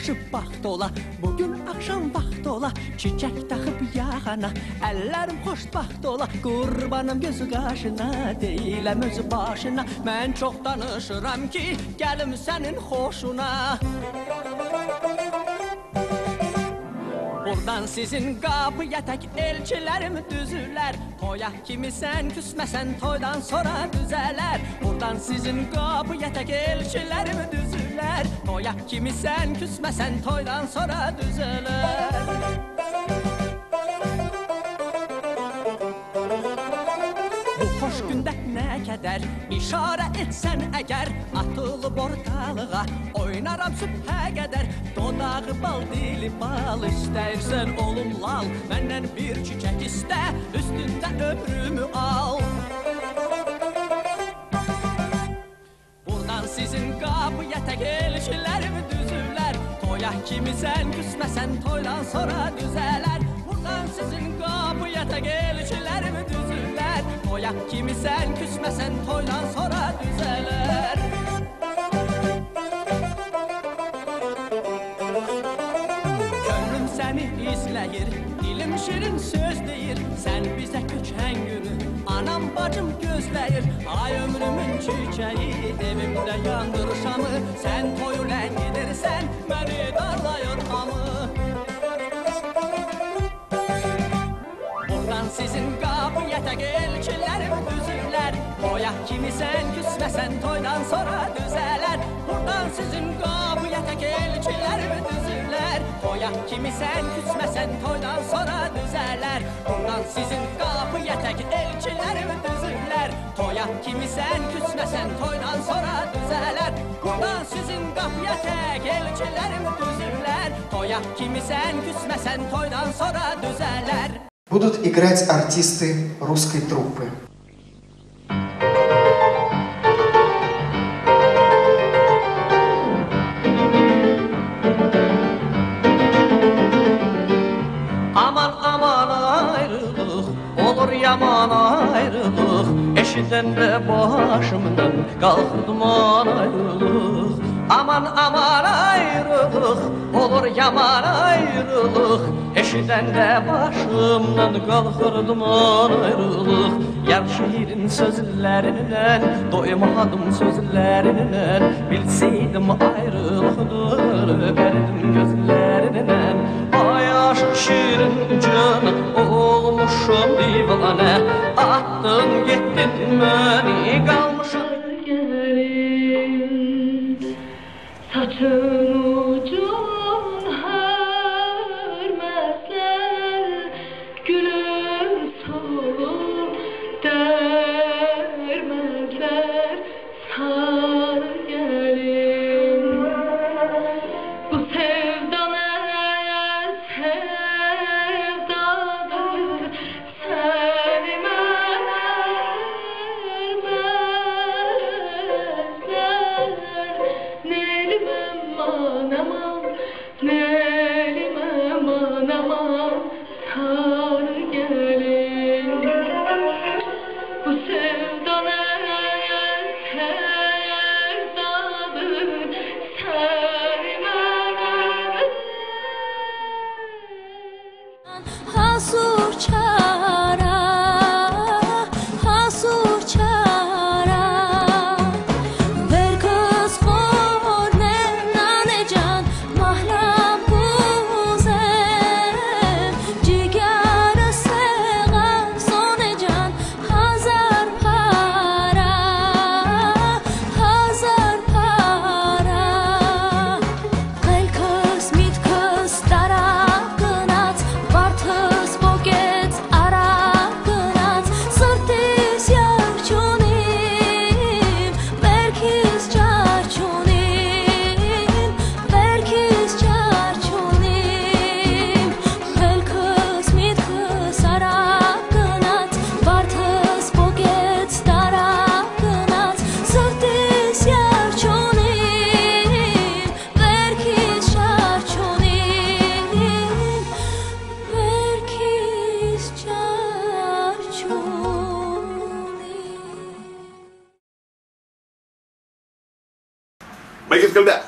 yaxşı vaxt ola, bugün axşam vaxt ola, çiçək taxıb yaxana, əllərim xoşbaxt ola, qurbanım gözü qaşına, deyiləm özü başına, mən çox danışıram ki, gəlim sənin xoşuna. Buradan sizin qapıya tək elçilərim düzülər, toya kimi sən küsməsən toydan sonra düzələr. Buradan sizin qapıya tək elçilərim düzülər, toya kimi sən küsməsən toydan sonra düzələr. Bu xoş gündə nə qədər işarə etsən əgər, atılıb ortalığa oynaram sübhə qədər. Dodağı bal, dili bal, istəyirsən olum lal, məndən bir çiçək istə, üstündə ömrümü al. Buradan sizin qapıya tək elçilərim düzülər, toya kimi sən küsməsən toydan sonra düzələr. Buradan sizin qapıya tək elçilərim düzülər, toya kimi sən küsməsən toydan sonra düzələr. İzləyir, dilim şirin söz deyir, sən bizə köçən günü anam bacım gözləyir. Ay ömrümün çiçəyi, evimdə yandır şamı, sən toyu ləngidirsən, məni darlayır hamı. Buradan sizin qapıya tək elçilərim düzülər, toya kimi sən küsməsən toydan sonra düzələr. Buradan sizin qapıya tək elçilərim düzülər, toya kimi sən küsməsən toydan sonra düzələr. Buradan sizin qapıya tək elçilərim düzülər, toya kimi sən küsməsən toydan sonra düzələr. Buradan sizin qapıya tək elçilərim düzülər, toya kimi sən küsməsən toydan sonra düzələr. Будут играть артисты русской труппы. Aman aman ayrılıq, olur yaman ayrılıq, eşidəndə başımdan qalxırdıman ayrılıq. Aman aman ayrılıq, olur yaman ayrılıq, eşidəndə başımdan qalxırdıman ayrılıq. Yar şiirin sözlərindən, doymadım sözlərindən, bilseydim ayrılıqdır, öpərdim gözlərindən. Ay aşıq şirin canı, olmuşum divanə, attın getdin məni, qalmışım gelin. Saçın ucun hörmezler, gülün solu dermezler, sar gelin. Bu sevda ne sevdadır, sevmezler. Nelim aman aman, nelim aman aman, sar gelin. Bu sevda ne sevdadır, sevmezler. Hasur çara, hasur çara, ver kız xor nane can, mahram güzel, cigar seğer sone can, hazar para, hazar para. Qel kız mit kız daraqınat, vartız boget araqınat, sırtis yarçunim, verkiz çarçunim, verkiz çarçunim. Qel kız mit kız araqınat, vartız boget daraqınat, sırtis yarçunim, verkiz çarçunim, verkiz çarçunim. Baik, sekali dah.